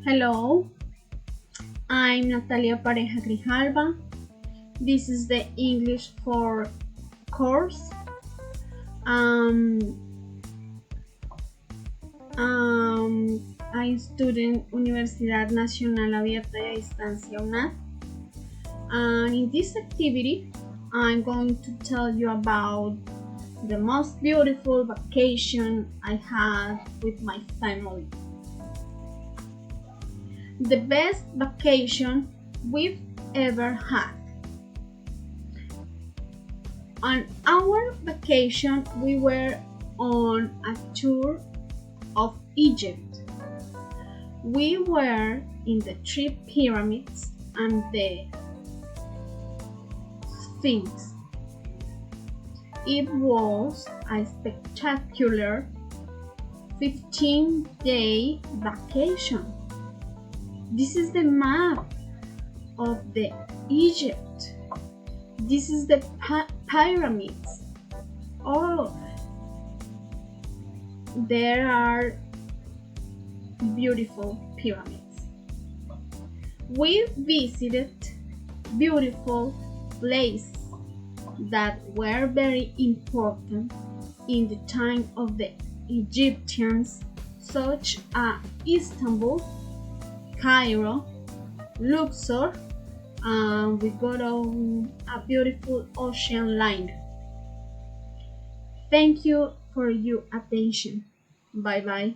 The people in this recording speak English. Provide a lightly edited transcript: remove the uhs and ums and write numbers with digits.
Hello, I'm Natalia Pareja Grijalva. This is the English for course. Um, I study Universidad Nacional Abierta y a Distancia UNAD. And in this activity, I'm going to tell you about the most beautiful vacation I had with my family. The best vacation we've ever had. On our vacation, we were on a tour of Egypt. We were in the three pyramids and the Sphinx. It was a spectacular 15-day vacation. This is the map of the Egypt. This is the pyramids. Oh, there are beautiful pyramids. We visited beautiful places that were very important in the time of the Egyptians, such as Istanbul, Cairo, Luxor, and we got on a beautiful ocean liner. Thank you for your attention. Bye bye.